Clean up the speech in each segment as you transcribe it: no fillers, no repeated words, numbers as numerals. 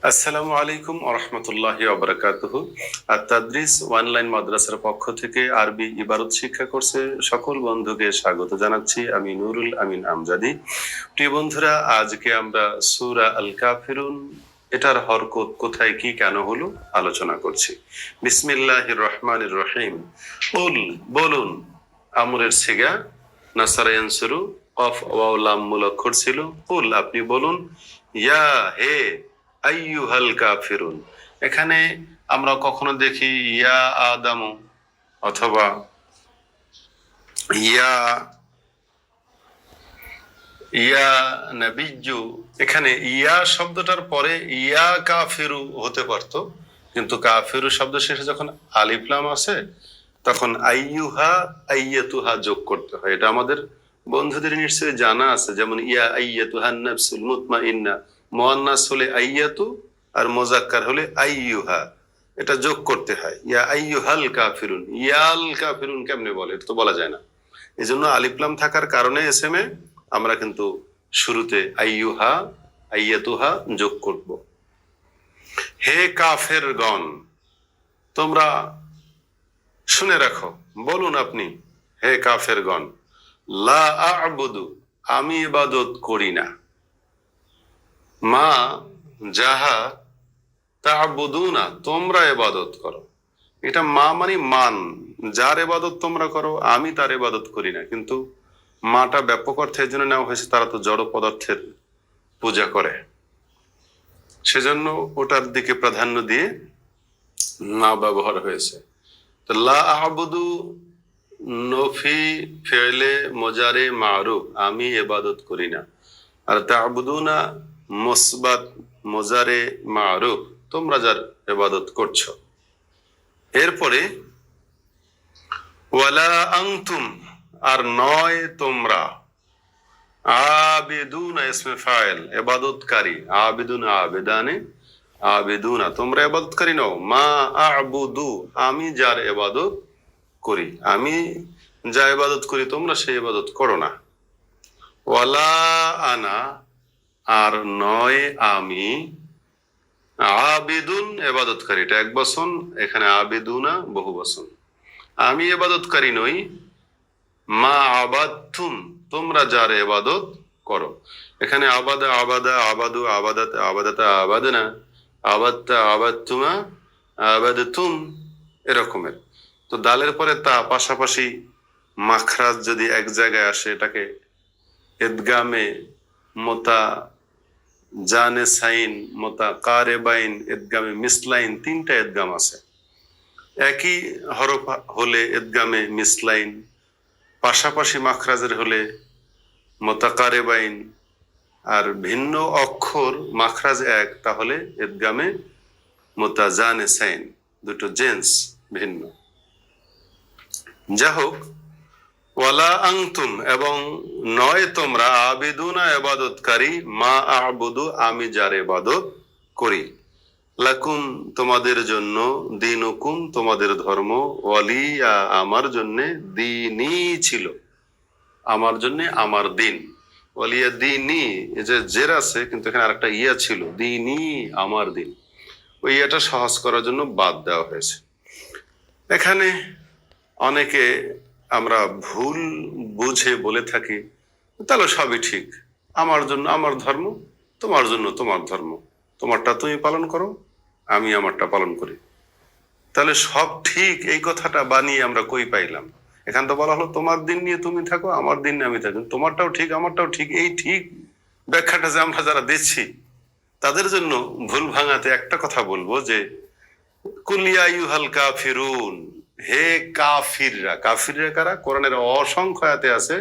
আসসালামু আলাইকুম ওয়া রাহমাতুল্লাহি ওয়া বারাকাতুহু। আত-তাদরিস অনলাইন মাদ্রাসার পক্ষ থেকে আরবি ইবারত শিক্ষা কোর্সে সকল বন্ধুকে স্বাগত জানাচ্ছি। আমি নুরুল আমিন আমজাদি। প্রিয় বন্ধুরা, আজকে আমরা সূরা আল কাফিরুন এটার হরকত কোথায় কি কেন হলো আলোচনা করছি। বিসমিল্লাহির রহমানির রহিম। কুল, বলুন। আমরের সিগা, নাসারা ইয়ানসুরু, কফ ওয়াও লাম মূল অক্ষর ছিল। কুল, আপনি বলুন। ইয়া, হে। আইয়ুহাল কাফিরুন, এখানে আমরা কখনো দেখি ইয়া আদামু অথবা ইয়া ইয়া নবিয়্যু। এখানে ইয়া শব্দটার পরে ইয়া কাফিরু হতে পারতো, কিন্তু কাফিরু শব্দ শেষে যখন আলিফ লাম আছে তখন আইয়ুহা আইয়াতুহা যোগ করতে হয়। এটা আমাদের বন্ধুদের নিশ্চয়ই জানা আছে। যেমন ইয়া আইয়াতুহান নাফসুল মুতমাইন্না, মুআন্নাস হলে আইয়াতু আর মুযাক্কার হলে আইয়ুহা, এটা যোগ করতে হয়। ইয়া আইয়ুহাল কাফিরুন, ইয়াল কাফিরুন কেমনে বলে? এটা তো বলা যায় না। এই জন্য আলিফ লাম থাকার কারণে এসএমএ আমরা কিন্তু শুরুতে আইয়ুহা আইয়াতুহা যোগ করব। হে কাফেরগণ, তোমরা শুনে রাখো, বলুন আপনি। হে কাফেরগণ, লা আ'বুদু, আমি ইবাদত করি না। মা, যাহা, তা'বুদুনা, তোমরা ইবাদত করো। এটা মা মানে মান, যার ইবাদত তোমরা করো আমি তার ইবাদত করি না। কিন্তু মাটা ব্যাপক অর্থে এই জন্য নেওয়া হয়েছে, তারা তো জড় পদার্থের পূজা করে, সেজন্য ওটার দিকে প্রাধান্য দিয়ে মা ব্যবহার হয়েছে। তো লা আ'বুদু নফি ফেলে মজারে মারুফ, আমি ইবাদত করি না। আর তা'বুদুনা মুসবাত মজারে মারুফ, তোমরা যার ইবাদত করছো। এরপরে ওয়ালা আনতুম, আর নয় তোমরা। আবিদুনা ইসমে ফাইল, ইবাদতকারী। আবিদুনা আবেদানে, আবিদুনা তোমরা ইবাদতকারী নও। মা আ'বুদু, আমি যার ইবাদত করি, আমি যা ইবাদত করি তোমরা সেই ইবাদত করো না। ওয়ালা আনা, আর নয় আমি। আবিদুন ইবাদতকারী, এটা এক বচন, এখানে আবিদুনা বহু বচন। আমি ইবাদতকারী নই। মা আবাদতুম, তোমরা যার ইবাদত করো। এখানে আবাদা আবাদা আবাদু আবাদাত আবাদাতা আবাদনা, আবাদতা আবাদতুমা আবাদতুম, এরকমের। তো দালের পরে তা পাশাপাশি মাখরাজ যদি এক জায়গায় আসে, এটাকে ইদগামে মোতা জানে সাইন মোতা কারেবাইন ইদগামে মিসলাইন, তিনটা ইদগাম আছে। একই হরফ হলে ইদগামে মিসলাইন, পাশাপাশি মাখরাজের হলে মোতাকারেবাইন, আর ভিন্ন অক্ষর মাখরাজ এক, তাহলে ইদগামে মোতাজানে সাইন, দুটো জেন্স ভিন্ন। যা হোক, ওয়ালা আনতুম, এবং নয় তোমরা। আবিদুনা ইবাদতকারী। মা আ'বুদু, আমি যার ইবাদত করি। লাকুম, তোমাদের জন্য। দীনুকুম, তোমাদের ধর্ম। ওয়ালিয়া, আমার জন্য। দীনি ছিল, আমার জন্য আমার দিন। ওয়ালিয়া দীনি, এই যে জের আছে কিন্তু এখানে আরেকটা ইয়া ছিল, দীনি আমার দিন। ওই ইয়াটা সহজ করার জন্য বাদ দেওয়া হয়েছে। এখানে অনেকে আমরা ভুল বুঝে বলে থাকি তাহলে সবই ঠিক, আমার জন্য আমার ধর্ম, তোমার জন্য তোমার ধর্ম, তোমারটা তুমি পালন করো, আমি আমারটা পালন করি, তাহলে সব ঠিক। এই কথাটা বানিয়ে আমরা কই পাইলাম? এখান তো বলা হলো তোমার দিন নিয়ে তুমি থাকো, আমার দিন নিয়ে আমি থাকি, তোমারটাও ঠিক আমারটাও ঠিক। এই ঠিক ব্যাখ্যাটা যে আমরা যারা দিচ্ছি তাদের জন্য ভুল ভাঙাতে একটা কথা বলবো যে কুলিয়া ইউহাল কাফিরুন, হে কাফিররা। কাফিররা কারা? কোরআনের অসংখ্য আয়াতে আছে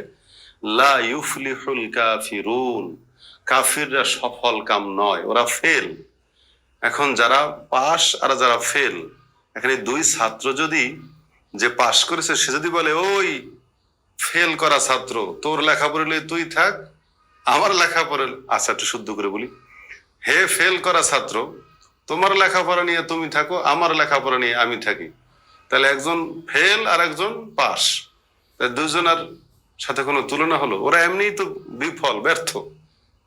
লা ইউফলিহুল কাফিরুন, কাফিররা সফল কাম নয়, ওরা ফেল। এখন যারা পাস আর যারা ফেল, এখানে দুই ছাত্র যদি, যে পাস করেছে সে যদি বলে ওই ফেল করা ছাত্র, তোর লেখাপড়া নিয়ে তুই থাক, আমার লেখাপড়া, আচ্ছা একটু শুদ্ধ করে বলি, হে ফেল করা ছাত্র, তোমার লেখাপড়া নিয়ে তুমি থাকো, আমার লেখাপড়া নিয়ে আমি থাকি, তাহলে একজন ফেল আর একজন পাস, দুজনের সাথে কোনো তুলনা হলো? ওরা এমনিই তো বিফল, ব্যর্থ।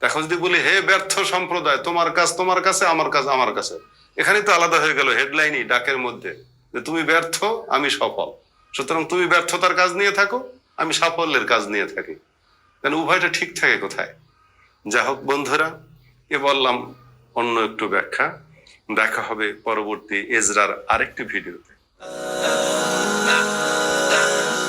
এখন যদি বলি হে ব্যর্থ সম্প্রদায়, তোমার কাজ তোমার কাছে, আমার কাজ আমার কাছে, এখানে তো আলাদা হয়ে গেল হেডলাইনই ডাকের মধ্যে, যে তুমি ব্যর্থ আমি সফল, সুতরাং তুমি ব্যর্থতার কাজ নিয়ে থাকো, আমি সাফল্যের কাজ নিয়ে থাকি। কারণ উভয়টা ঠিক থাকে কোথায়? যা হোক বন্ধুরা, এ বললাম অন্য একটু ব্যাখ্যা। দেখা হবে পরবর্তী এজরার আরেকটি ভিডিওতে।